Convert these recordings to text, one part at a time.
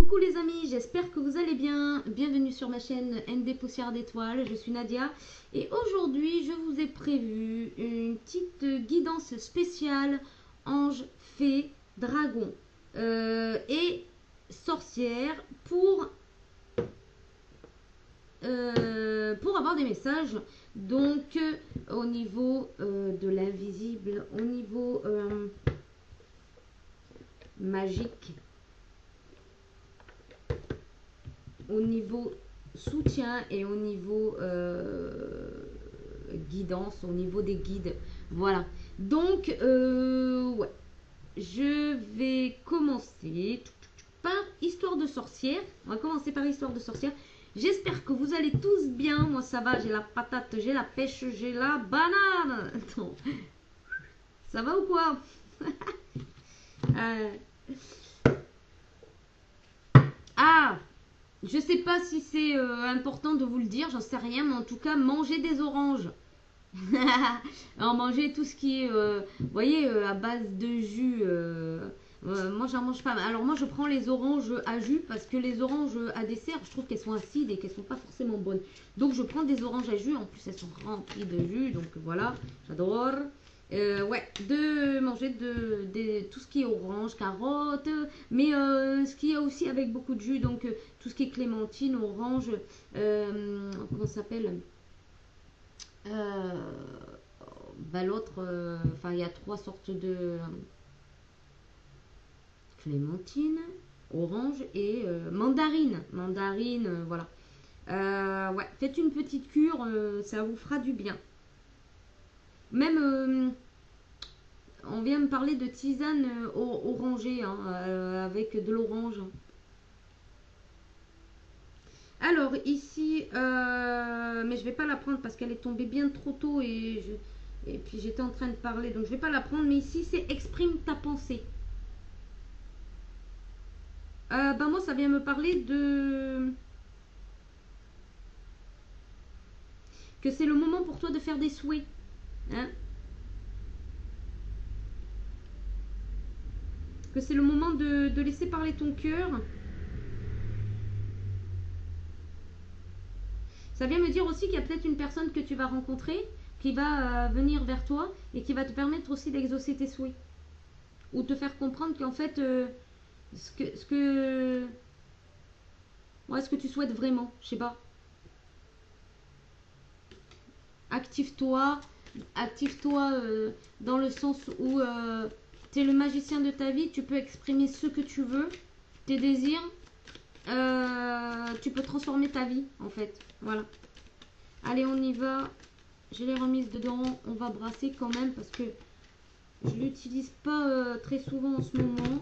Coucou les amis, j'espère que vous allez bien. Bienvenue sur ma chaîne ND Poussière d'étoiles, je suis Nadia. Et aujourd'hui, je vous ai prévu une petite guidance spéciale ange, fée, dragon et sorcière pour avoir des messages. Donc, au niveau de l'invisible, au niveau magique, au niveau soutien et au niveau guidance, au niveau des guides. Voilà. Donc, ouais. Je vais commencer par Histoire de sorcière. On va commencer par Histoire de sorcière. J'espère que vous allez tous bien. Moi, ça va. J'ai la patate, j'ai la pêche, j'ai la banane. Attends. Ça va ou quoi? Ah, je sais pas si c'est important de vous le dire, j'en sais rien, mais en tout cas, mangez des oranges. Alors, mangez tout ce qui est, vous voyez, à base de jus. Moi, j'en mange pas. Alors, moi, je prends les oranges à jus parce que les oranges à dessert, je trouve qu'elles sont acides et qu'elles sont pas forcément bonnes. Donc, je prends des oranges à jus. En plus, elles sont remplies de jus. Donc, voilà, j'adore. Ouais, de manger tout ce qui est orange, carotte, mais ce qui est aussi avec beaucoup de jus, donc tout ce qui est clémentine, orange, comment ça s'appelle, euh, bah, l'autre, enfin il y a trois sortes de clémentine, orange et mandarine, voilà. Ouais, faites une petite cure, ça vous fera du bien. Même on vient me parler de tisane orangée hein, avec de l'orange. Alors ici, mais je vais pas la prendre parce qu'elle est tombée bien trop tôt et puis j'étais en train de parler, donc je vais pas la prendre. Mais ici c'est exprime ta pensée. Ben moi ça vient me parler de que c'est le moment pour toi de faire des souhaits, hein, que c'est le moment de laisser parler ton cœur. Ça vient me dire aussi qu'il y a peut-être une personne que tu vas rencontrer qui va venir vers toi et qui va te permettre aussi d'exaucer tes souhaits. Ou te faire comprendre qu'en fait, ouais, ce que tu souhaites vraiment, je sais pas. Active-toi, active-toi dans le sens où tu es le magicien de ta vie, tu peux exprimer ce que tu veux, tes désirs, tu peux transformer ta vie en fait. Voilà. Allez, on y va. Je l'ai remise dedans. On va brasser quand même parce que je ne l'utilise pas très souvent en ce moment.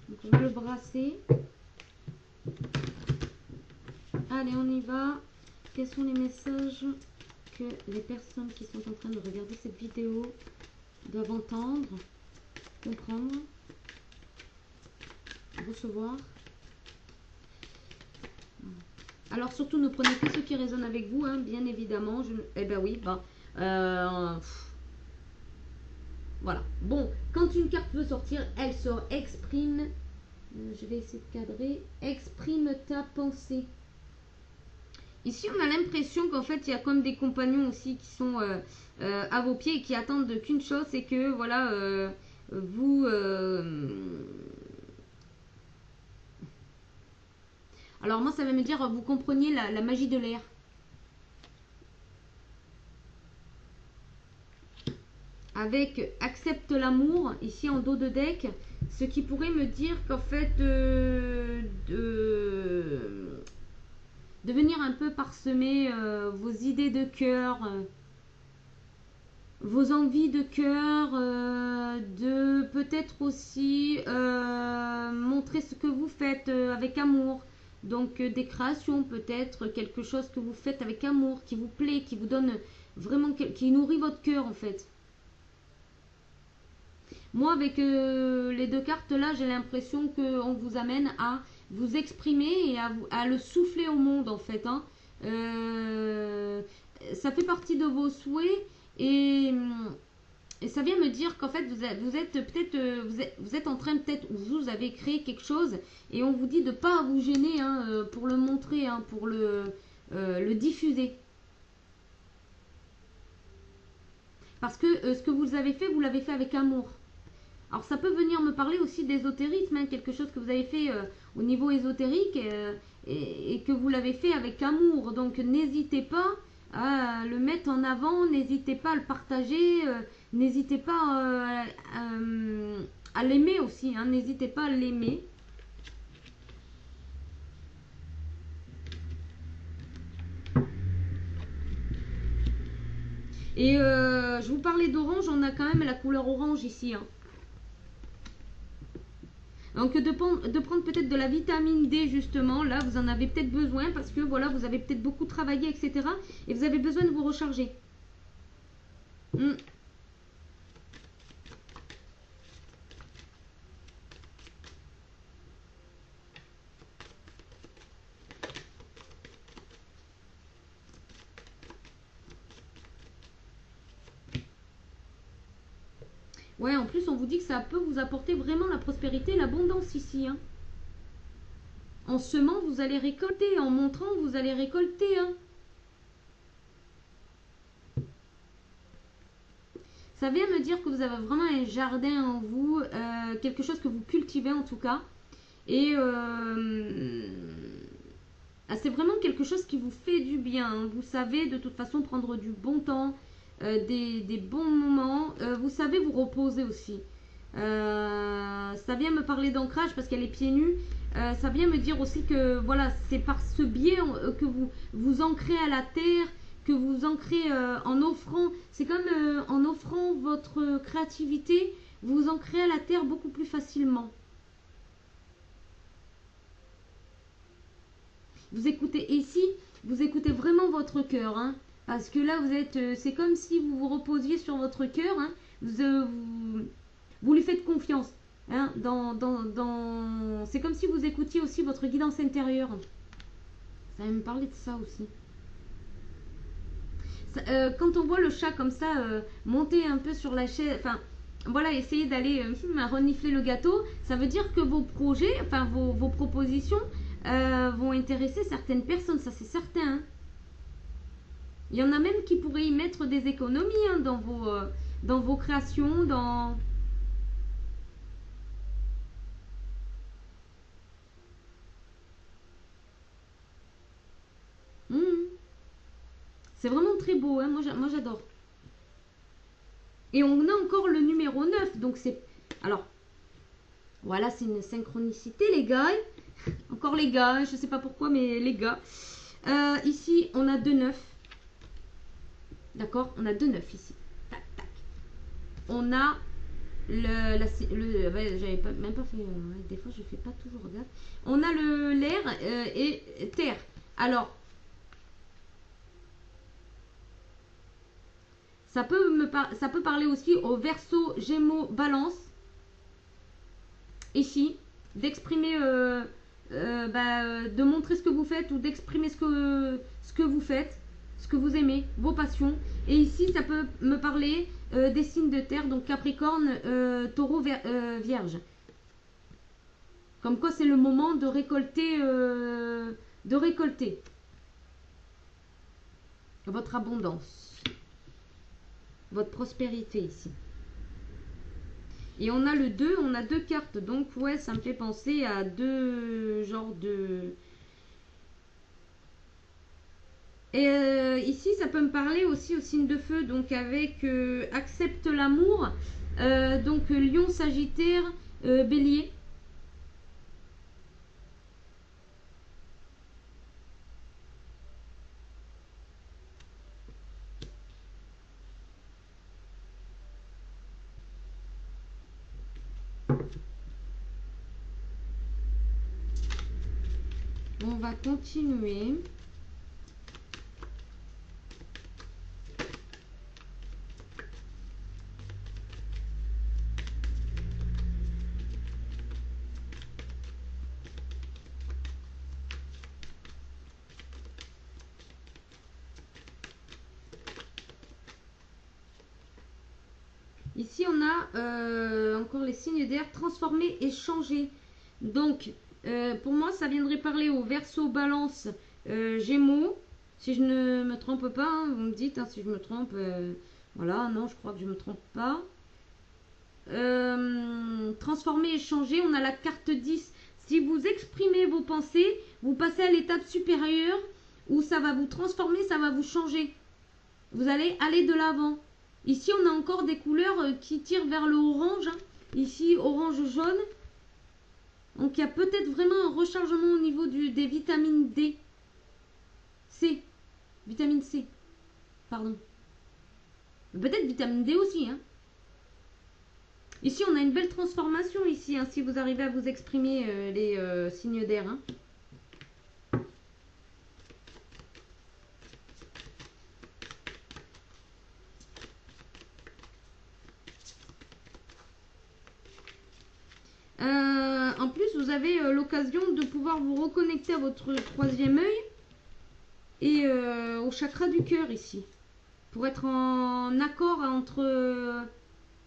Donc on va le brasser. Allez, on y va. Quels sont les messages que les personnes qui sont en train de regarder cette vidéo doivent entendre, comprendre, recevoir? Alors surtout ne prenez que ce qui résonne avec vous, hein, bien évidemment. Eh ben oui, bah, voilà. Bon, quand une carte veut sortir, elle sort. Exprime, je vais essayer de cadrer, exprime ta pensée. Ici, on a l'impression qu'en fait, il y a comme des compagnons aussi qui sont à vos pieds et qui attendent qu'une chose, c'est que, voilà, vous... Alors moi, ça va me dire, vous compreniez la magie de l'air. Avec accepte l'amour, ici en dos de deck, ce qui pourrait me dire qu'en fait, de venir un peu parsemer vos idées de cœur, vos envies de cœur, de peut-être aussi montrer ce que vous faites avec amour. Donc des créations peut-être, quelque chose que vous faites avec amour, qui vous plaît, qui vous donne vraiment, qui nourrit votre cœur en fait. Moi avec les deux cartes là, j'ai l'impression qu'on vous amène à vous exprimer et à le souffler au monde en fait. Hein. Ça fait partie de vos souhaits et Et ça vient me dire qu'en fait, vous êtes peut-être, vous êtes en train peut-être, ou vous avez créé quelque chose, et on vous dit de ne pas vous gêner hein, pour le montrer, hein, pour le diffuser. Parce que ce que vous l'avez fait avec amour. Alors ça peut venir me parler aussi d'ésotérisme, hein, quelque chose que vous avez fait au niveau ésotérique et que vous l'avez fait avec amour. Donc n'hésitez pas à le mettre en avant, n'hésitez pas à le partager, n'hésitez pas à l'aimer aussi, hein, n'hésitez pas à l'aimer. Et je vous parlais d'orange, on a quand même la couleur orange ici. Hein. Donc de prendre peut-être de la vitamine D justement, là vous en avez peut-être besoin parce que voilà, vous avez peut-être beaucoup travaillé, etc. Et vous avez besoin de vous recharger. Ouais, en plus on vous dit que ça peut vous apporter vraiment la prospérité et l'abondance ici. Hein. En semant, vous allez récolter. En montrant, vous allez récolter. Hein. Ça vient me dire que vous avez vraiment un jardin en vous, quelque chose que vous cultivez en tout cas. Et c'est vraiment quelque chose qui vous fait du bien. Hein. Vous savez de toute façon prendre du bon temps, des bons moments. Vous savez vous reposer aussi. Ça vient me parler d'ancrage parce qu'elle est pieds nus. Ça vient me dire aussi que voilà, c'est par ce biais que vous vous ancrez à la terre, que vous ancrez en offrant. C'est comme en offrant votre créativité, vous vous ancrez à la terre beaucoup plus facilement. Vous écoutez ici, vous écoutez vraiment votre cœur, hein, parce que là vous êtes, c'est comme si vous vous reposiez sur votre cœur, hein, vous lui faites confiance. Hein, c'est comme si vous écoutiez aussi votre guidance intérieure. Ça va me parler de ça aussi. Quand on voit le chat comme ça monter un peu sur la chaise, enfin voilà, essayer d'aller renifler le gâteau, ça veut dire que vos projets, enfin vos propositions vont intéresser certaines personnes, ça c'est certain. Hein. Il y en a même qui pourraient y mettre des économies hein, dans vos créations, dans... C'est vraiment très beau, hein. Moi j'adore. Et on a encore le numéro 9, donc c'est... Alors, voilà, c'est une synchronicité les gars. Encore les gars, je sais pas pourquoi, mais les gars. Ici, on a 2 9. D'accord. On a 2 9 ici. Tac, tac. On a ouais, j'avais même pas fait... des fois, je fais pas toujours gaffe. On a l'air et terre. Alors, ça peut parler aussi au Verseau, Gémeaux, Balance. Ici, d'exprimer, de montrer ce que vous faites ou d'exprimer ce que vous faites, ce que vous aimez, vos passions. Et ici, ça peut me parler des signes de terre, donc Capricorne, Taureau, Vierge. Comme quoi, c'est le moment de récolter votre abondance, votre prospérité ici. Et on a le 2, on a 2 cartes. Donc, ouais, ça me fait penser à 2 genres de... Et ici, ça peut me parler aussi au signe de feu. Donc, avec accepte l'amour. Donc, Lion, Sagittaire, Bélier. On va continuer. Ici, on a encore les signes d'air, transformer et changer. Donc, pour moi, ça viendrait parler au Verseau, Balance, Gémeaux. Si je ne me trompe pas, hein, vous me dites hein, si je me trompe. Voilà, non, je crois que je ne me trompe pas. Transformer et changer, on a la carte 10. Si vous exprimez vos pensées, vous passez à l'étape supérieure où ça va vous transformer, ça va vous changer. Vous allez aller de l'avant. Ici, on a encore des couleurs qui tirent vers le orange. Hein. Ici, orange jaune. Donc, il y a peut-être vraiment un rechargement au niveau des vitamines D. C. Vitamine C. Pardon. Peut-être vitamine D aussi. Hein. Ici, on a une belle transformation ici. Hein, si vous arrivez à vous exprimer les signes d'air. Hein. En plus, vous avez l'occasion de pouvoir vous reconnecter à votre troisième œil et au chakra du cœur ici. Pour être en accord entre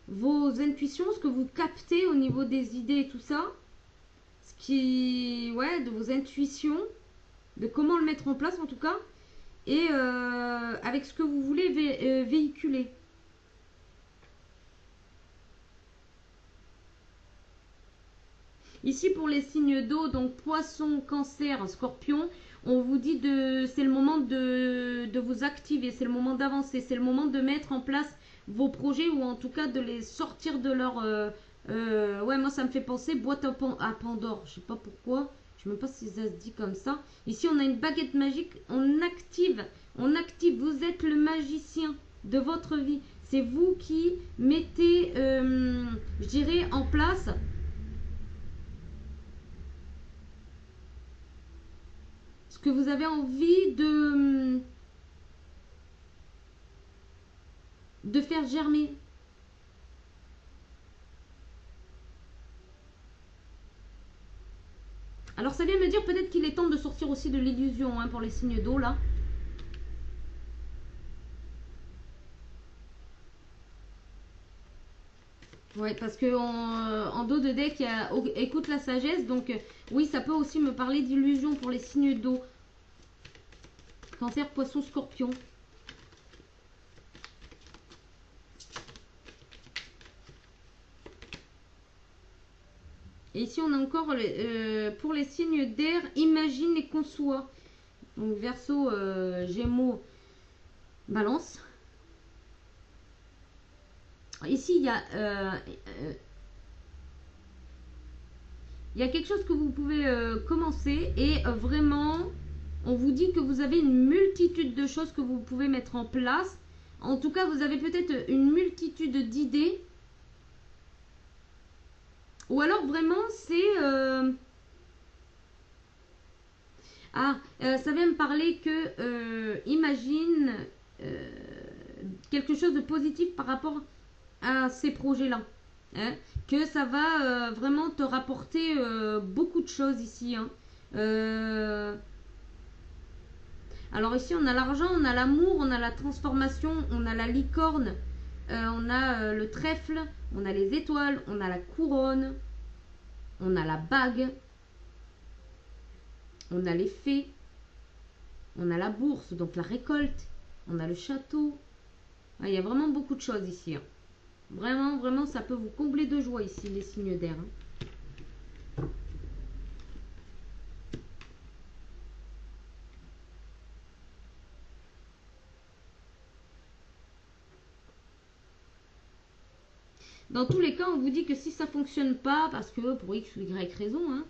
vos intuitions, ce que vous captez au niveau des idées et tout ça. Ce qui, ouais, de vos intuitions, de comment le mettre en place en tout cas. Et avec ce que vous voulez véhiculer. Ici pour les signes d'eau, donc poisson, cancer, scorpion, on vous dit c'est le moment de vous activer, c'est le moment d'avancer, c'est le moment de mettre en place vos projets ou en tout cas de les sortir de leur... ouais, moi ça me fait penser boîte à Pandore, je sais pas pourquoi, je sais même pas si ça se dit comme ça. Ici on a une baguette magique, on active, vous êtes le magicien de votre vie. C'est vous qui mettez, je dirais, en place... que vous avez envie de faire germer. Alors ça vient me dire peut-être qu'il est temps de sortir aussi de l'illusion hein, pour les signes d'eau là. Ouais, parce que en dos de deck, il y a écoute la sagesse. Donc oui, ça peut aussi me parler d'illusion pour les signes d'eau. Cancer, poisson, scorpion. Et ici, on a encore pour les signes d'air, imagine et conçoit. Donc Verseau, Gémeaux, Balance. Ici, il y a quelque chose que vous pouvez commencer et vraiment, on vous dit que vous avez une multitude de choses que vous pouvez mettre en place. En tout cas, vous avez peut-être une multitude d'idées. Ou alors vraiment, c'est... ça vient me parler que, imagine quelque chose de positif par rapport à ces projets-là. Hein, que ça va vraiment te rapporter beaucoup de choses ici. Hein. Alors ici, on a l'argent, on a l'amour, on a la transformation, on a la licorne, on a le trèfle, on a les étoiles, on a la couronne, on a la bague, on a les fées, on a la bourse, donc la récolte, on a le château. Ah, il y a vraiment beaucoup de choses ici. Hein. Vraiment, vraiment, ça peut vous combler de joie ici, les signes d'air. Hein. Dans tous les cas, on vous dit que si ça ne fonctionne pas, parce que pour X ou Y raison, hein,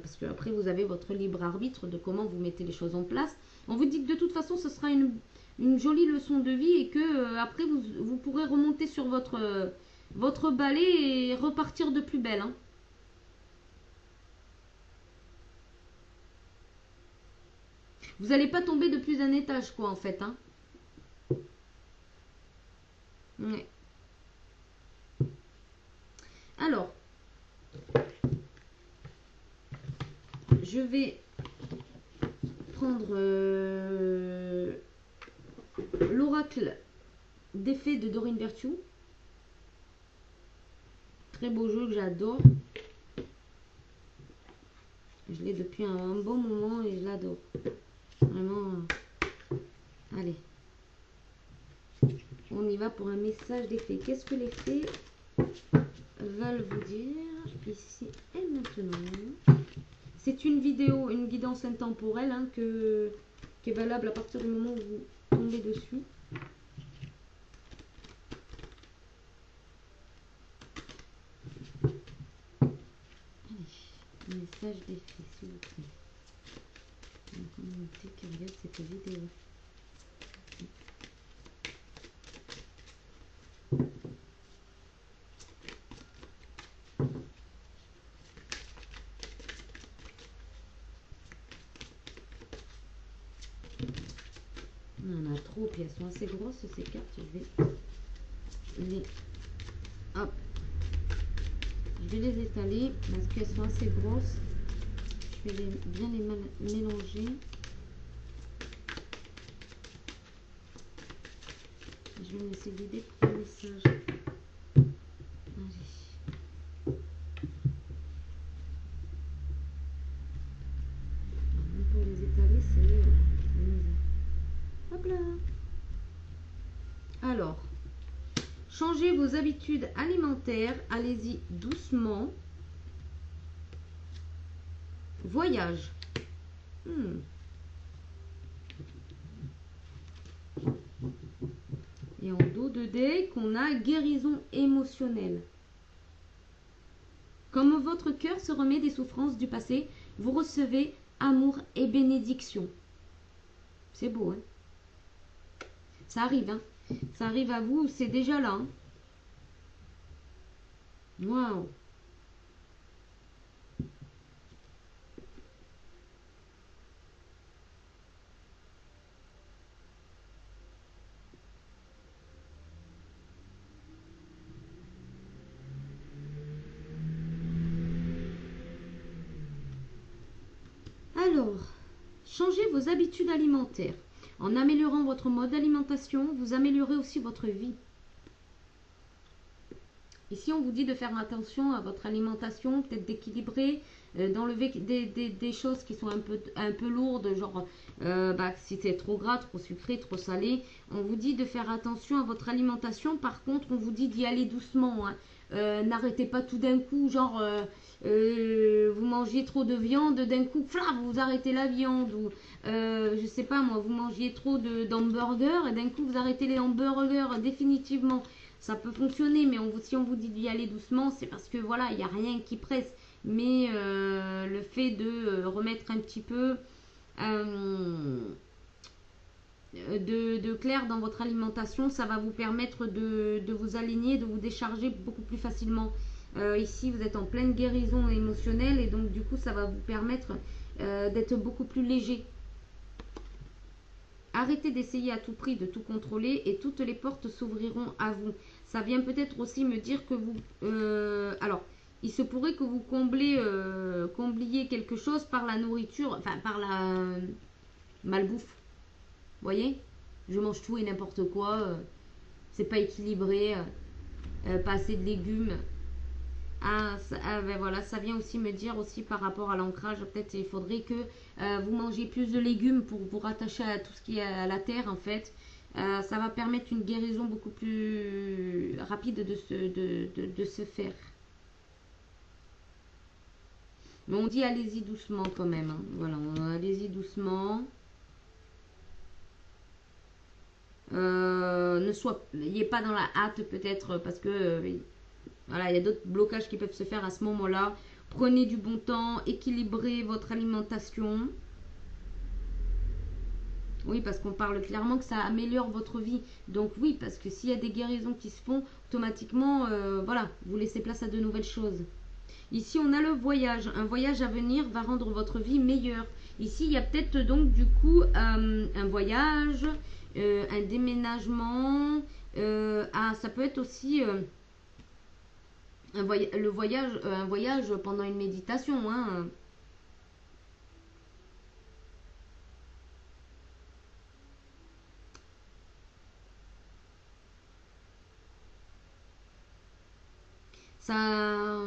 parce que après vous avez votre libre arbitre de comment vous mettez les choses en place, on vous dit que de toute façon, ce sera une jolie leçon de vie et que après vous pourrez remonter sur votre balai et repartir de plus belle. Hein. Vous n'allez pas tomber de plus d'un étage, quoi, en fait. Hein. Ouais. Alors, je vais prendre l'oracle d'effet de Dorine Virtue. très beau jeu que j'adore. Je l'ai depuis un bon moment et je l'adore. Vraiment. Allez. On y va pour un message des fées. Qu'est-ce que les fées veulent vous dire ici et maintenant? C'est une vidéo, une guidance intemporelle hein, qui est valable à partir du moment où vous tombez dessus. Allez, message des fées, s'il vous plaît. Une communauté qui regarde cette vidéo. On en a trop, puis elles sont assez grosses ces cartes. Je vais les, hop, je vais les étaler parce qu'elles sont assez grosses. Je vais bien les mélanger. Je vais me laisser guider pour le message. Allez. Pour les étaler, c'est hop là. Alors, changez vos habitudes alimentaires. Allez-y doucement. Voyage. Et en dos de dé, qu'on a guérison émotionnelle. Comme votre cœur se remet des souffrances du passé, vous recevez amour et bénédiction. C'est beau, hein? Ça arrive, hein? Ça arrive à vous, c'est déjà là. Hein? Waouh! Alors, changez vos habitudes alimentaires. En améliorant votre mode d'alimentation, vous améliorez aussi votre vie. Ici, on vous dit de faire attention à votre alimentation, peut-être d'équilibrer, d'enlever des choses qui sont un peu lourdes, genre si c'est trop gras, trop sucré, trop salé. On vous dit de faire attention à votre alimentation. Par contre, on vous dit d'y aller doucement. Hein. N'arrêtez pas tout d'un coup, genre vous mangez trop de viande, d'un coup, vous arrêtez la viande. Ou je sais pas moi, vous mangez trop d'hamburgers et d'un coup, vous arrêtez les hamburgers définitivement. Ça peut fonctionner, mais si on vous dit d'y aller doucement, c'est parce que voilà, il n'y a rien qui presse. Mais le fait de remettre un petit peu de clair dans votre alimentation, ça va vous permettre de vous aligner, de vous décharger beaucoup plus facilement. Ici, vous êtes en pleine guérison émotionnelle et donc du coup, ça va vous permettre d'être beaucoup plus léger. Arrêtez d'essayer à tout prix de tout contrôler et toutes les portes s'ouvriront à vous. Ça vient peut-être aussi me dire que vous... alors, il se pourrait que vous combliez quelque chose par la nourriture, enfin par la malbouffe. Vous voyez? Je mange tout et n'importe quoi. C'est pas équilibré. Pas assez de légumes. Ben voilà, ça vient aussi me dire aussi par rapport à l'ancrage, peut-être il faudrait que vous mangez plus de légumes pour vous rattacher à tout ce qui est à la terre en fait. Ça va permettre une guérison beaucoup plus rapide de se faire. Mais on dit allez-y doucement quand même. Hein. Voilà, allez-y doucement. N'ayez pas dans la hâte peut-être parce que voilà, il y a d'autres blocages qui peuvent se faire à ce moment-là. Prenez du bon temps, équilibrez votre alimentation. Oui, parce qu'on parle clairement que ça améliore votre vie. Donc oui, parce que s'il y a des guérisons qui se font, automatiquement, voilà, vous laissez place à de nouvelles choses. Ici, on a le voyage. Un voyage à venir va rendre votre vie meilleure. Ici, il y a peut-être donc du coup un voyage, un déménagement. Ça peut être aussi... un voyage pendant une méditation. Hein. Ça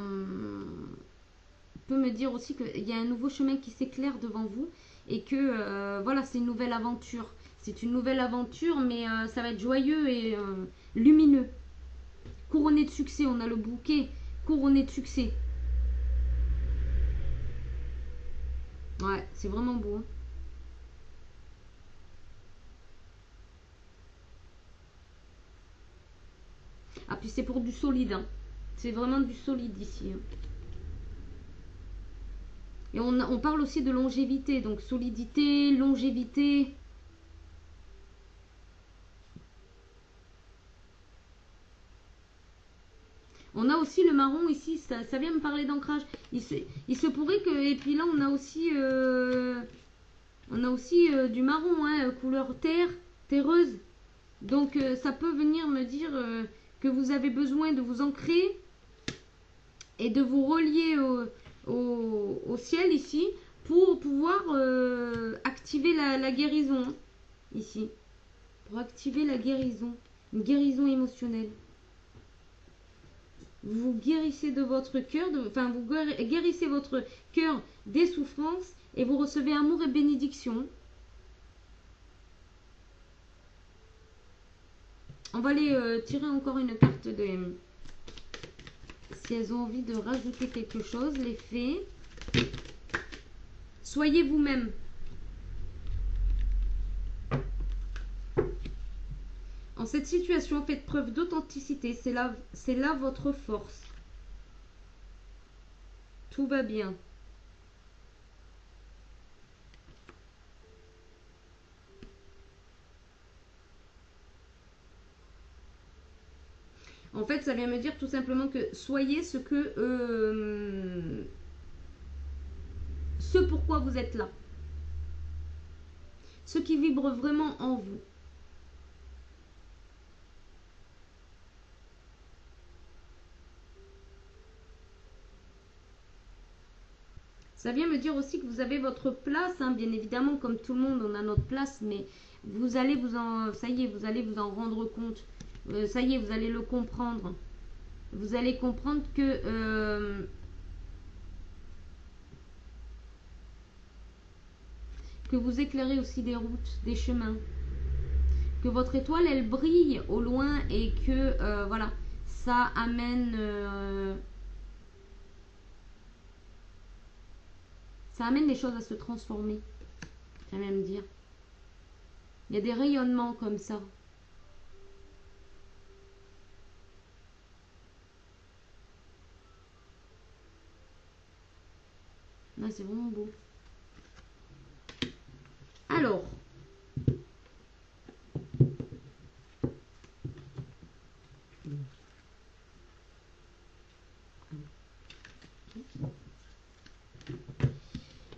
peut me dire aussi qu'il y a un nouveau chemin qui s'éclaire devant vous et que voilà, c'est une nouvelle aventure. C'est une nouvelle aventure, mais ça va être joyeux et lumineux. Couronné de succès, on a le bouquet couronné de succès. Ouais, c'est vraiment beau. Hein. Ah, puis c'est pour du solide. Hein. C'est vraiment du solide ici. Hein. Et on parle aussi de longévité. Donc solidité, longévité. On a aussi le marron ici. Ça vient me parler d'ancrage. Il se pourrait que... Et puis là, on a aussi... du marron, hein, couleur terre, terreuse. Donc ça peut venir me dire que vous avez besoin de vous ancrer et de vous relier au ciel ici pour pouvoir activer la guérison. Hein, ici. Pour activer la guérison. Une guérison émotionnelle. Vous guérissez de votre cœur, enfin vous guérissez votre cœur des souffrances et vous recevez amour et bénédiction. On va aller tirer encore une carte de... Si elles ont envie de rajouter quelque chose, les fées. Soyez vous-même. En cette situation, faites preuve d'authenticité. C'est là votre force. Tout va bien. En fait, ça vient me dire tout simplement que soyez ce pourquoi vous êtes là. Ce qui vibre vraiment en vous. Ça vient me dire aussi que vous avez votre place, hein, bien évidemment, comme tout le monde, on a notre place, mais vous allez ça y est, vous allez vous en rendre compte. Ça y est, vous allez le comprendre. Vous allez comprendre que vous éclairez aussi des routes, des chemins. Que votre étoile, elle brille au loin et que, voilà, ça amène... ça amène les choses à se transformer. J'aime même dire. Il y a des rayonnements comme ça. Là, c'est vraiment beau. Alors.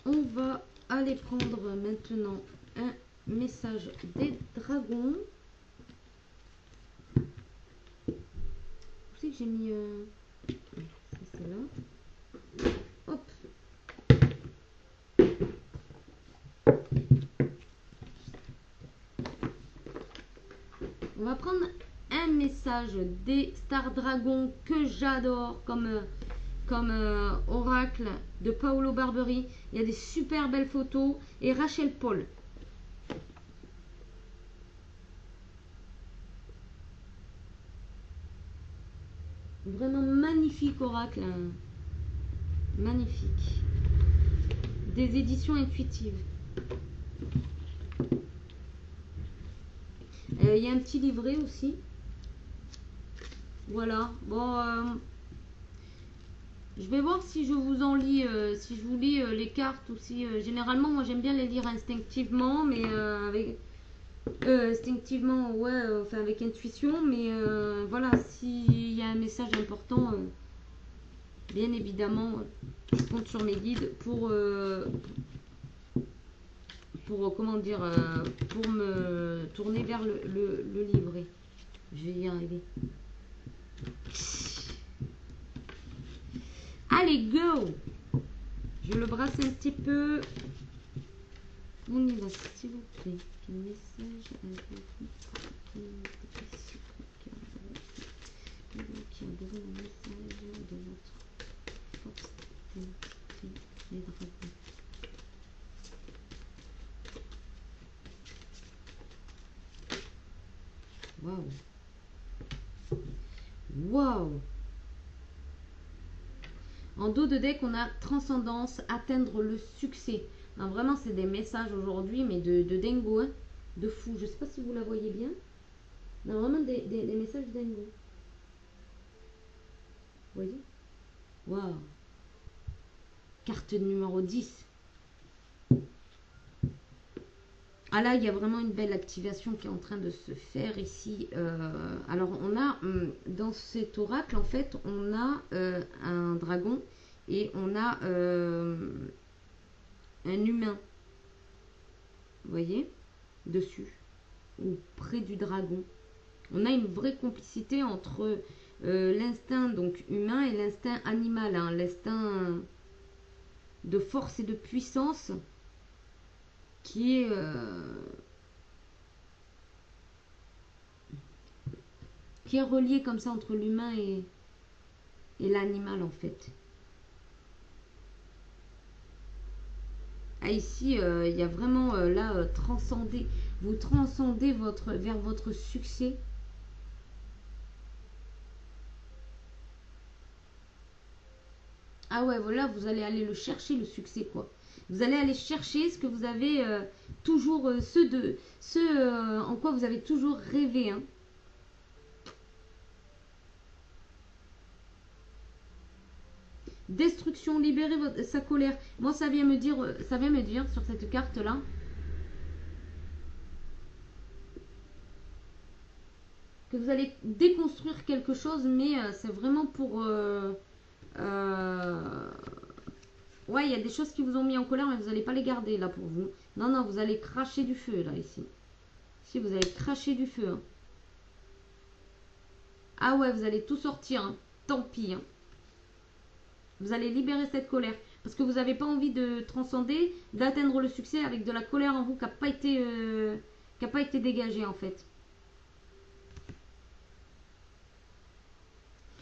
On va aller prendre maintenant un message des dragons. Où c'est que j'ai mis... c'est là. Hop. On va prendre un message des Star Dragons que j'adore comme oracle de Paolo Barberi. Il y a des super belles photos. Et Rachel Paul. Vraiment magnifique oracle. Hein. Magnifique. Des éditions intuitives. Il y a un petit livret aussi. Voilà. Bon, je vais voir si je vous en lis, si je vous lis les cartes aussi. Généralement, moi j'aime bien les lire instinctivement, mais instinctivement, ouais, enfin avec intuition. Mais voilà, s'il y a un message important, bien évidemment, je compte sur mes guides pour comment dire, pour me tourner vers le livret. Je vais y arriver. Allez, go! Je le brasse un petit peu. On y va, s'il vous plaît. Quel message qui a besoin d'un message de votre force les dragons. Waouh. Waouh. En dos de deck, on a transcendance, atteindre le succès. Non, vraiment, c'est des messages aujourd'hui, mais de dingo, hein, de fou. Je sais pas si vous la voyez bien. Non, vraiment des messages dingo. Vous voyez? Waouh. Carte numéro 10. Ah là, il y a vraiment une belle activation qui est en train de se faire ici. Alors, on a, dans cet oracle, en fait, on a un dragon et on a un humain. Vous voyez? Dessus. Ou près du dragon. On a une vraie complicité entre l'instinct donc humain et l'instinct animal. Hein, l'instinct de force et de puissance qui est relié comme ça entre l'humain et l'animal en fait. Ah, ici, il y a vraiment là transcender, vous transcendez vers votre succès. Ah ouais, voilà, vous allez aller le chercher, le succès, quoi. Vous allez aller chercher ce que vous avez toujours, ce en quoi vous avez toujours rêvé. Hein. Destruction, libérer sa colère. Moi, ça vient me dire sur cette carte-là. Que vous allez déconstruire quelque chose, mais c'est vraiment pour... ouais, il y a des choses qui vous ont mis en colère, mais vous n'allez pas les garder là pour vous. Non, non, vous allez cracher du feu là, ici. Ici, vous allez cracher du feu. Hein. Ah ouais, vous allez tout sortir. Hein. Tant pis. Hein. Vous allez libérer cette colère. Parce que vous n'avez pas envie de transcender, d'atteindre le succès avec de la colère en vous qui n'a pas été dégagée en fait.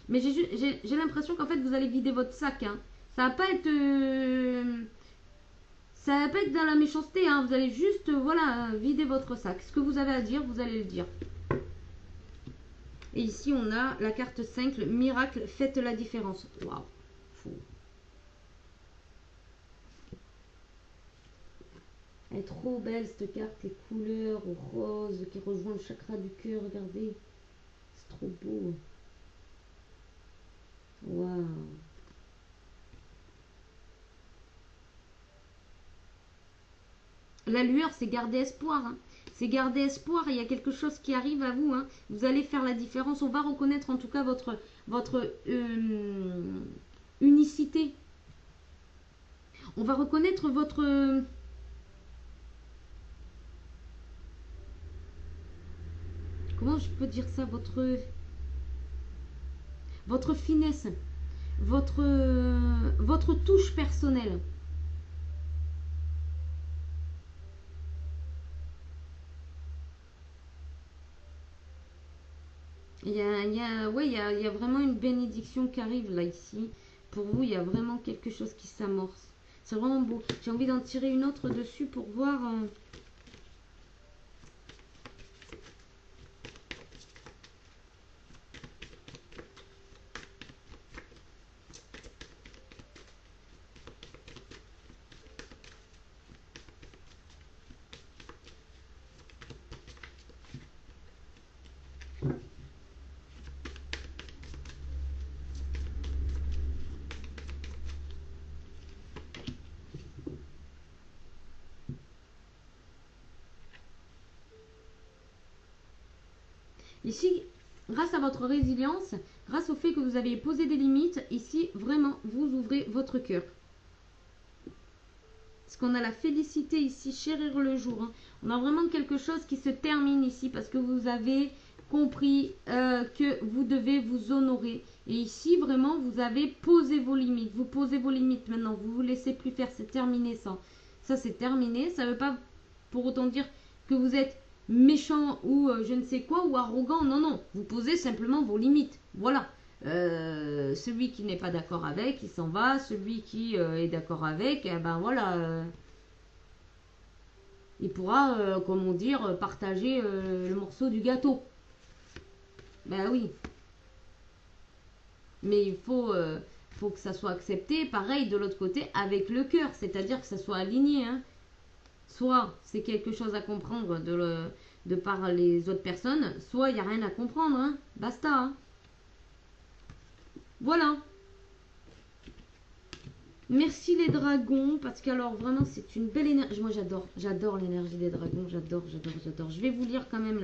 Mais j'ai l'impression qu'en fait vous allez vider votre sac. Hein. Ça va pas être... ça va pas être dans la méchanceté. Hein. Vous allez juste voilà, vider votre sac. Ce que vous avez à dire, vous allez le dire. Et ici on a la carte 5, le miracle, faites la différence. Waouh. Fou. Elle est trop belle cette carte, les couleurs roses qui rejoignent le chakra du cœur, regardez. C'est trop beau. Waouh. La lueur, c'est garder espoir. Hein. C'est garder espoir. Il y a quelque chose qui arrive à vous. Hein. Vous allez faire la différence. On va reconnaître en tout cas votre unicité. On va reconnaître votre... comment je peux dire ça? Votre finesse. Votre touche personnelle. Il y a vraiment une bénédiction qui arrive là, ici. Pour vous, il y a vraiment quelque chose qui s'amorce. C'est vraiment beau. J'ai envie d'en tirer une autre dessus pour voir... Ici, grâce à votre résilience, grâce au fait que vous avez posé des limites, ici, vraiment, vous ouvrez votre cœur. Parce qu'on a la félicité ici, chérir le jour. Hein. On a vraiment quelque chose qui se termine ici parce que vous avez compris que vous devez vous honorer. Et ici, vraiment, vous avez posé vos limites. Vous posez vos limites maintenant. Vous ne vous laissez plus faire. C'est terminé ça. Ça, c'est terminé. Ça ne veut pas pour autant dire que vous êtes méchant ou je ne sais quoi, ou arrogant. Non, non. Vous posez simplement vos limites. Voilà. Celui qui n'est pas d'accord avec, il s'en va. Celui qui est d'accord avec, eh ben voilà. Il pourra, comment dire, partager le morceau du gâteau. Ben oui. Mais faut que ça soit accepté, pareil, de l'autre côté, avec le cœur. C'est-à-dire que ça soit aligné. Hein. Soit c'est quelque chose à comprendre de par les autres personnes, soit il n'y a rien à comprendre. Hein. Basta. Hein. Voilà. Merci les dragons, parce qu'alors vraiment c'est une belle énergie. Moi j'adore l'énergie des dragons, j'adore. Je vais vous lire quand même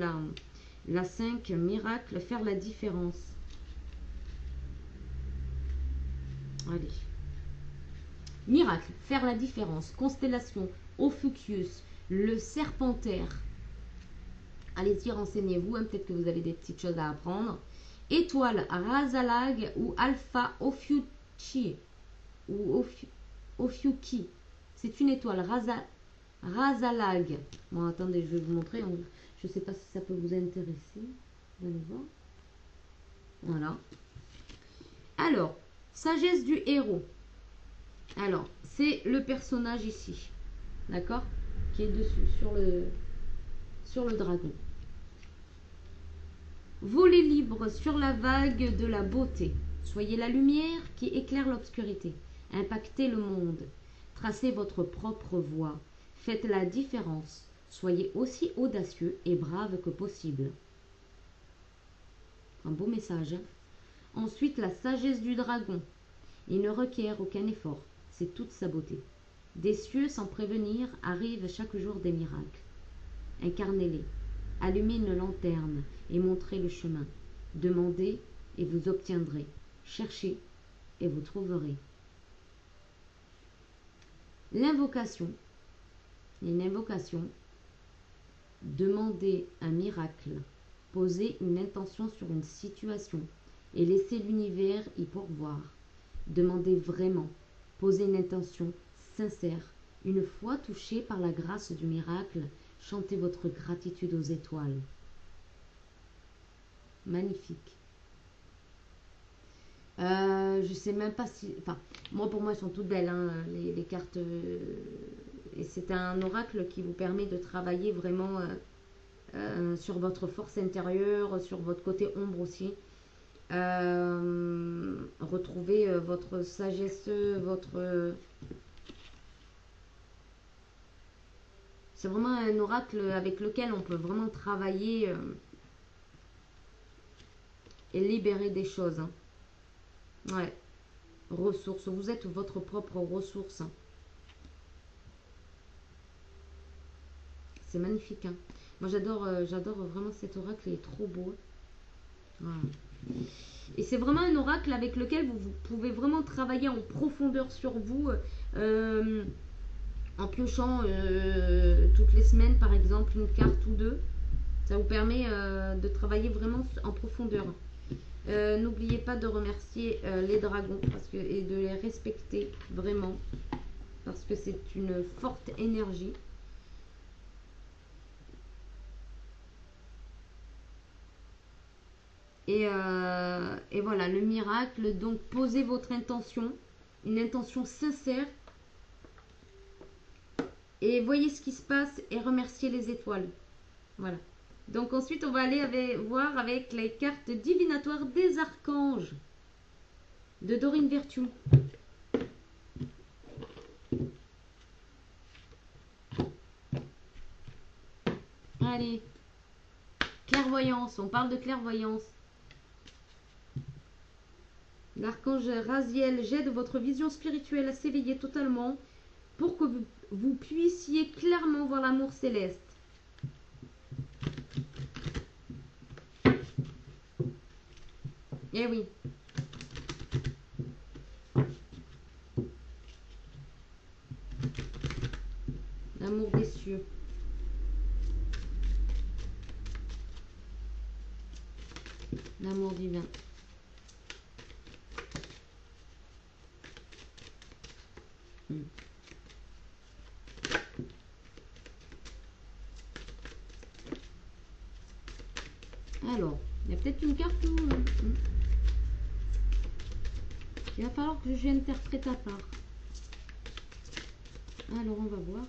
la 5, miracle, faire la différence. Allez. Miracle, faire la différence, constellation, Ophiuchus, le serpentaire. Allez-y, renseignez-vous, hein, peut-être que vous avez des petites choses à apprendre. Étoile, Razalag ou Alpha Ophiuchi. Ou Ophiuchi. C'est une étoile, Razalag. Bon, attendez, je vais vous montrer. Je ne sais pas si ça peut vous intéresser. Vous allez voir. Voilà. Alors, sagesse du héros. Alors, c'est le personnage ici. D'accord? Qui est dessus, sur le dragon. Volez libre sur la vague de la beauté. Soyez la lumière qui éclaire l'obscurité. Impactez le monde. Tracez votre propre voie. Faites la différence. Soyez aussi audacieux et brave que possible. Un beau message. Hein? Ensuite, la sagesse du dragon. Il ne requiert aucun effort. C'est toute sa beauté. Des cieux, sans prévenir, arrivent chaque jour des miracles. Incarnez-les. Allumez une lanterne et montrez le chemin. Demandez et vous obtiendrez. Cherchez et vous trouverez. L'invocation. Une invocation. Demandez un miracle. Posez une intention sur une situation et laissez l'univers y pourvoir. Demandez vraiment. Posez une intention sincère. Une fois touché par la grâce du miracle, chantez votre gratitude aux étoiles. Magnifique. Je sais même pas si... Enfin, moi pour moi elles sont toutes belles, hein, les cartes. Et c'est un oracle qui vous permet de travailler vraiment sur votre force intérieure, sur votre côté ombre aussi. Retrouver votre sagesse, votre... C'est vraiment un oracle avec lequel on peut vraiment travailler et libérer des choses. Hein. Ouais. Ressources. Vous êtes votre propre ressource. Hein. C'est magnifique. Hein. Moi, j'adore vraiment cet oracle. Il est trop beau. Voilà. Et c'est vraiment un oracle avec lequel vous pouvez vraiment travailler en profondeur sur vous. En piochant toutes les semaines, par exemple, une carte ou deux. Ça vous permet de travailler vraiment en profondeur. N'oubliez pas de remercier les dragons et de les respecter vraiment. Parce que c'est une forte énergie. Et voilà, le miracle. Donc, posez votre intention. Une intention sincère. Et voyez ce qui se passe et remerciez les étoiles. Voilà. Donc ensuite, on va aller voir avec les cartes divinatoires des archanges de Dorine Virtue. Allez. Clairvoyance. On parle de clairvoyance. L'archange Raziel jette votre vision spirituelle à s'éveiller totalement pour que vous puissiez clairement voir l'amour céleste. Eh oui. L'amour des cieux. L'amour divin. Alors, il y a peut-être une carte où... il va falloir que j'interprète à part. Alors, on va voir.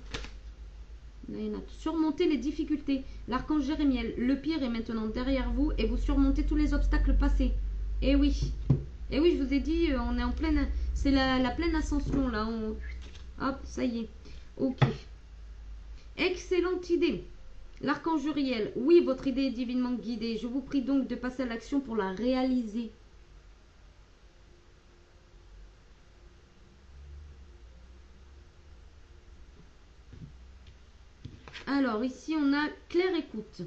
Là, il y en a. Surmonter les difficultés. L'archange Jérémiel, le pire est maintenant derrière vous et vous surmontez tous les obstacles passés. Eh oui. Eh oui, je vous ai dit, on est en pleine... C'est la pleine ascension, là. Hop, ça y est. Ok. Excellente idée. L'archange Uriel, oui, votre idée est divinement guidée. Je vous prie donc de passer à l'action pour la réaliser. Alors, ici, on a Claire écoute.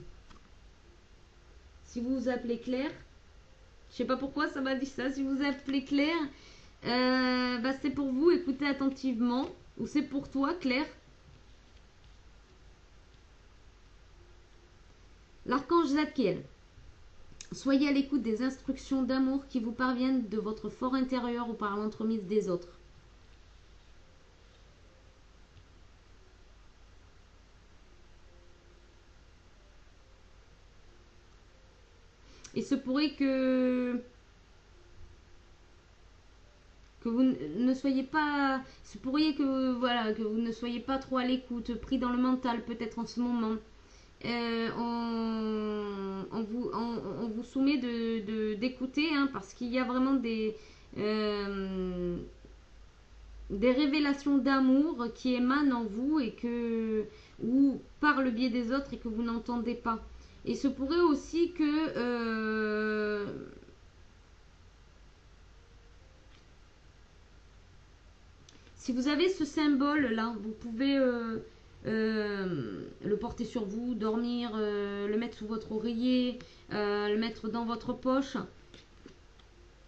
Si vous vous appelez Claire, je sais pas pourquoi ça m'a dit ça. Si vous vous appelez Claire, bah, c'est pour vous, écoutez attentivement. Ou c'est pour toi, Claire. L'archange Zadkiel. Soyez à l'écoute des instructions d'amour qui vous parviennent de votre fort intérieur ou par l'entremise des autres. Il se pourrait que vous ne soyez pas... Il se pourrait que, voilà, que vous ne soyez pas trop à l'écoute, pris dans le mental peut-être en ce moment. On vous soumet d'écouter, hein, parce qu'il y a vraiment des révélations d'amour qui émanent en vous et que, ou par le biais des autres et que vous n'entendez pas. Et il se pourrait aussi que si vous avez ce symbole là, vous pouvez le porter sur vous, dormir, le mettre sous votre oreiller, le mettre dans votre poche.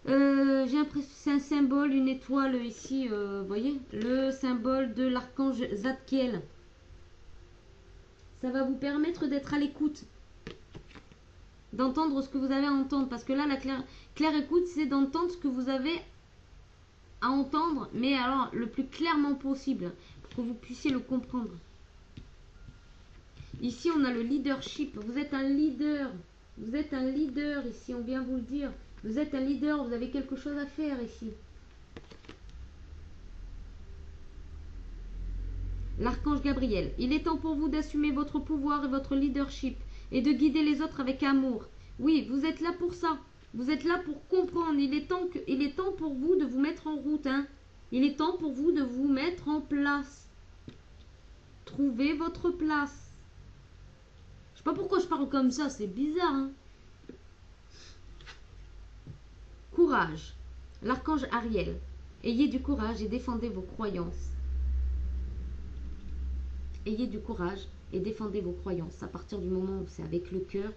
J'ai l'impression que c'est un symbole, une étoile ici, vous voyez, le symbole de l'archange Zadkiel. Ça va vous permettre d'être à l'écoute, d'entendre ce que vous avez à entendre, parce que là, la claire écoute, c'est d'entendre ce que vous avez à entendre, mais alors le plus clairement possible, pour que vous puissiez le comprendre. Ici, on a le leadership. Vous êtes un leader. Vous êtes un leader ici, on vient vous le dire. Vous êtes un leader, vous avez quelque chose à faire ici. L'archange Gabriel. Il est temps pour vous d'assumer votre pouvoir et votre leadership et de guider les autres avec amour. Oui, vous êtes là pour ça. Vous êtes là pour comprendre. Il est temps pour vous de vous mettre en route. Hein. Il est temps pour vous de vous mettre en place. Trouvez votre place. Je sais pas pourquoi je parle comme ça, c'est bizarre. Hein. Courage. L'archange Ariel. Ayez du courage et défendez vos croyances. Ayez du courage et défendez vos croyances. À partir du moment où c'est avec le cœur.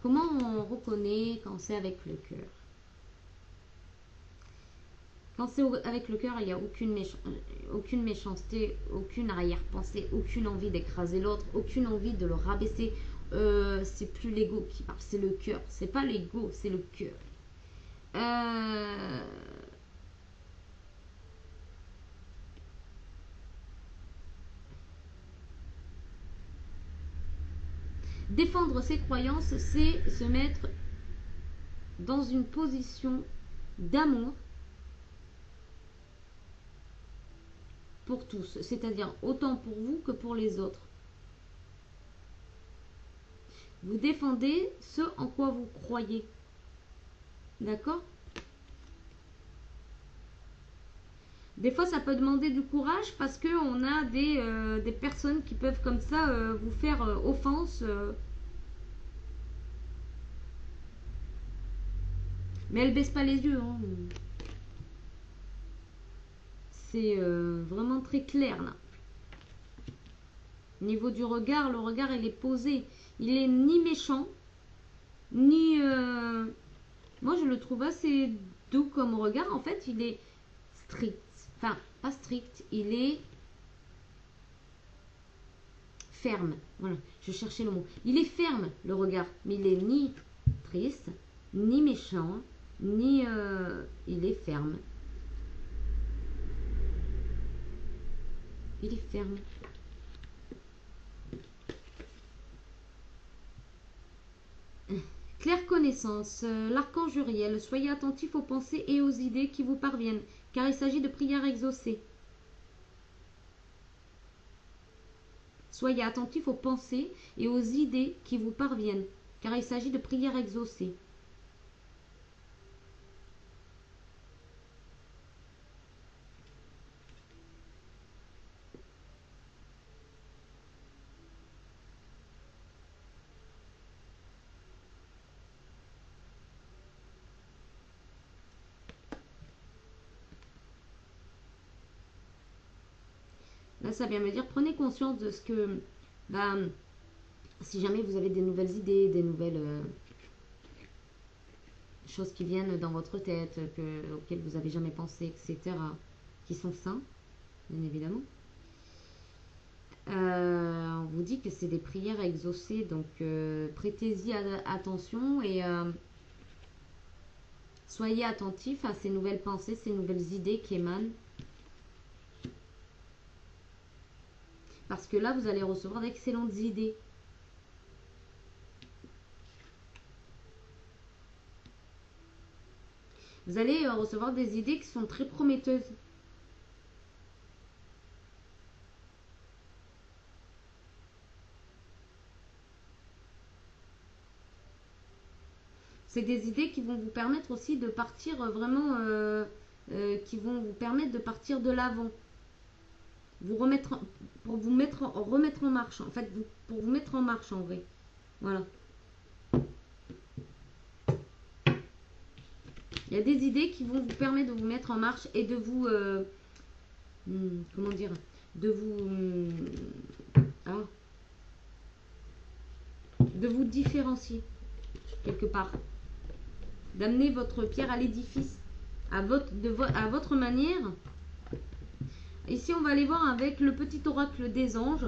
Comment on reconnaît quand c'est avec le cœur? Quand c'est avec le cœur, il n'y a aucune méchanceté, aucune arrière-pensée, aucune envie d'écraser l'autre, aucune envie de le rabaisser. C'est plus l'ego qui parle, c'est le cœur. C'est pas l'ego, c'est le cœur. Défendre ses croyances, c'est se mettre dans une position d'amour pour tous, c'est-à-dire autant pour vous que pour les autres. Vous défendez ce en quoi vous croyez. D'accord? Des fois, ça peut demander du courage parce qu'on a des personnes qui peuvent comme ça vous faire offense. Mais elles ne baissent pas les yeux. Hein. C'est vraiment très clair là. Au niveau du regard, le regard il est posé. Il est ni méchant, ni... moi je le trouve assez doux comme regard. En fait, il est strict. Enfin, pas strict, il est ferme. Voilà, je cherchais le mot. Il est ferme, le regard. Mais il est ni triste, ni méchant, ni... il est ferme. Il est ferme. claire connaissance, l'archange Uriel, soyez attentifs aux pensées et aux idées qui vous parviennent, car il s'agit de prières exaucées. Soyez attentifs aux pensées et aux idées qui vous parviennent, car il s'agit de prières exaucées. Là, ça vient me dire, prenez conscience de ce que, bah, si jamais vous avez des nouvelles idées, des nouvelles choses qui viennent dans votre tête, auxquelles vous n'avez jamais pensé, etc., qui sont sains, bien évidemment. On vous dit que c'est des prières exaucées, donc prêtez-y attention et soyez attentifs à ces nouvelles pensées, ces nouvelles idées qui émanent. Parce que là, vous allez recevoir d'excellentes idées. Vous allez recevoir des idées qui sont très prometteuses. C'est des idées qui vont vous permettre aussi de partir vraiment, qui vont vous permettre de partir de l'avant. Vous remettre, pour vous remettre en marche, en fait, pour vous mettre en marche en vrai. Voilà. Il y a des idées qui vont vous permettre de vous mettre en marche et de vous, comment dire, de vous, de vous différencier quelque part. D'amener votre pierre à l'édifice à votre manière. Ici, on va aller voir avec le petit oracle des anges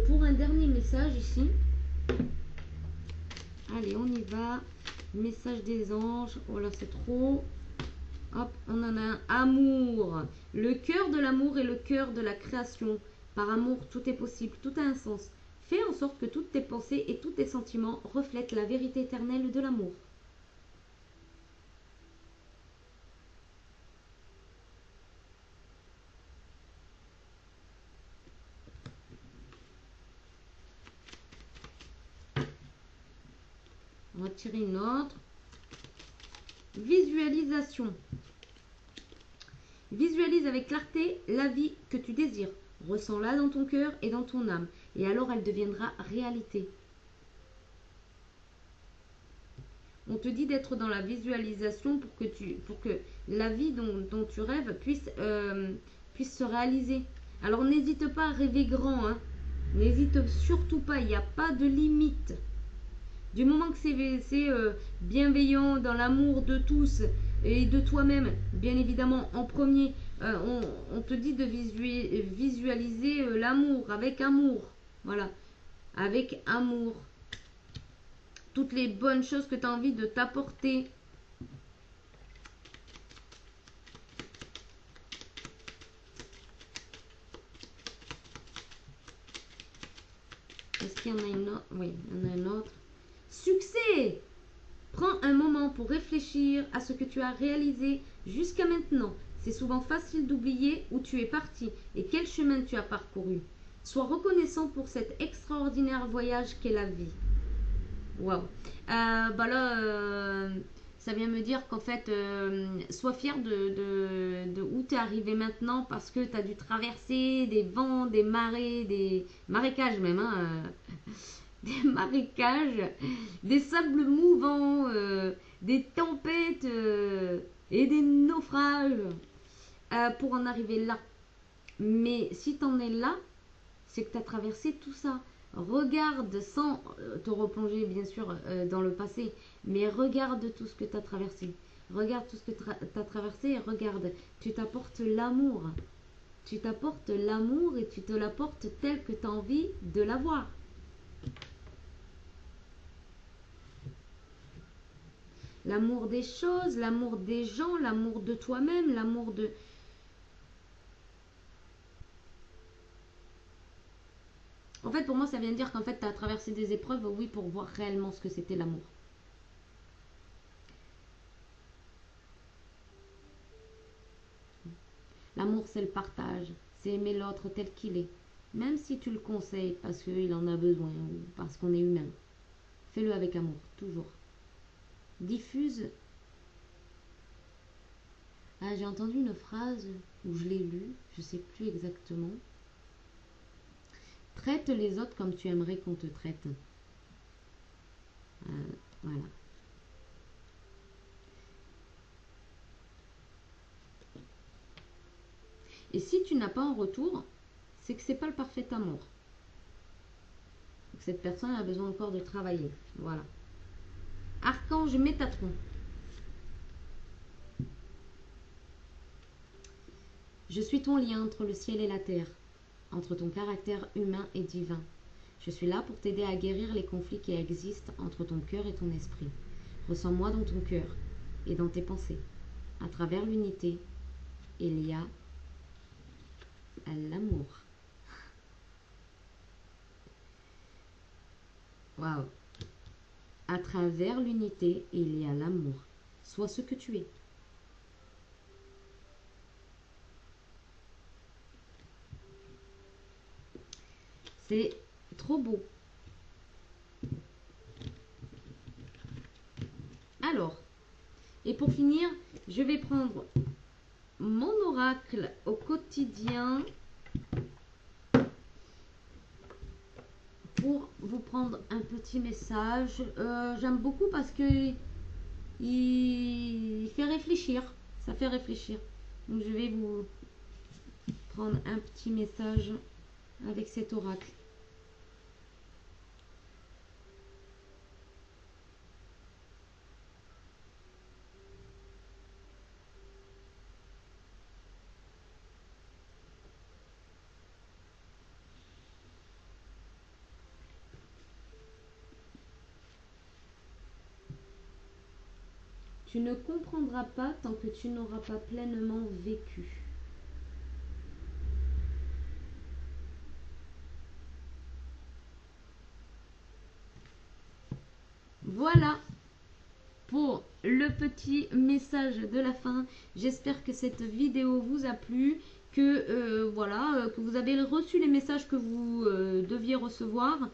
pour un dernier message ici. Allez, on y va. Message des anges. Oh là, c'est trop. Hop, on en a un. Amour. Le cœur de l'amour est le cœur de la création. Par amour, tout est possible, tout a un sens. Fais en sorte que toutes tes pensées et tous tes sentiments reflètent la vérité éternelle de l'amour. On va tirer une autre. Visualisation. Visualise avec clarté la vie que tu désires. Ressens-la dans ton cœur et dans ton âme. Et alors elle deviendra réalité. On te dit d'être dans la visualisation pour que la vie dont tu rêves puisse se réaliser. Alors n'hésite pas à rêver grand. Hein. N'hésite surtout pas. Il n'y a pas de limite. Du moment que c'est bienveillant, dans l'amour de tous et de toi-même, bien évidemment, en premier, on te dit de visualiser l'amour, avec amour. Voilà, avec amour. Toutes les bonnes choses que tu as envie de t'apporter. Est-ce qu'il y en a une autre? Oui, il y en a une autre. Succès! Prends un moment pour réfléchir à ce que tu as réalisé jusqu'à maintenant. C'est souvent facile d'oublier où tu es parti et quel chemin tu as parcouru. Sois reconnaissant pour cet extraordinaire voyage qu'est la vie. Waouh! Bah là, ça vient me dire qu'en fait, sois fier de où tu es arrivé maintenant parce que tu as dû traverser des vents, des marées, des marécages même, hein, des marécages, des sables mouvants, des tempêtes et des naufrages pour en arriver là. Mais si tu en es là, c'est que tu as traversé tout ça. Regarde sans te replonger bien sûr dans le passé, mais regarde tout ce que tu as traversé. Regarde tout ce que tu as traversé et regarde, tu t'apportes l'amour. Tu t'apportes l'amour et tu te l'apportes tel que tu as envie de l'avoir. L'amour des choses, l'amour des gens, l'amour de toi-même, l'amour de... En fait, pour moi, ça vient de dire qu'en fait, tu as traversé des épreuves, oui, pour voir réellement ce que c'était l'amour. L'amour, c'est le partage. C'est aimer l'autre tel qu'il est. Même si tu le conseilles parce qu'il en a besoin ou parce qu'on est humain. Fais-le avec amour, toujours. Diffuse. Ah, j'ai entendu une phrase où je l'ai lue, je sais plus exactement. Traite les autres comme tu aimerais qu'on te traite. Voilà. Et si tu n'as pas en retour, c'est que c'est pas le parfait amour. Cette personne a besoin encore de travailler. Voilà. Archange Métatron. Je suis ton lien entre le ciel et la terre, entre ton caractère humain et divin. Je suis là pour t'aider à guérir les conflits qui existent entre ton cœur et ton esprit. Ressens-moi dans ton cœur et dans tes pensées. À travers l'unité, il y a l'amour. Waouh! À travers l'unité, il y a l'amour. Sois ce que tu es. C'est trop beau. Alors, et pour finir, je vais prendre mon oracle au quotidien pour vous prendre un petit message. J'aime beaucoup parce que il fait réfléchir. Ça fait réfléchir. Donc je vais vous prendre un petit message avec cet oracle. Tu ne comprendras pas tant que tu n'auras pas pleinement vécu. Voilà pour le petit message de la fin. J'espère que cette vidéo vous a plu, que que vous avez reçu les messages que vous deviez recevoir.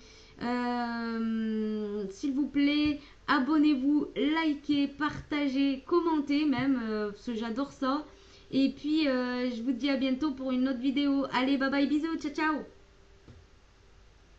S'il vous plaît, abonnez-vous, likez, partagez, commentez même, parce que j'adore ça. Et puis, je vous dis à bientôt pour une autre vidéo. Allez, bye bye, bisous, ciao, ciao.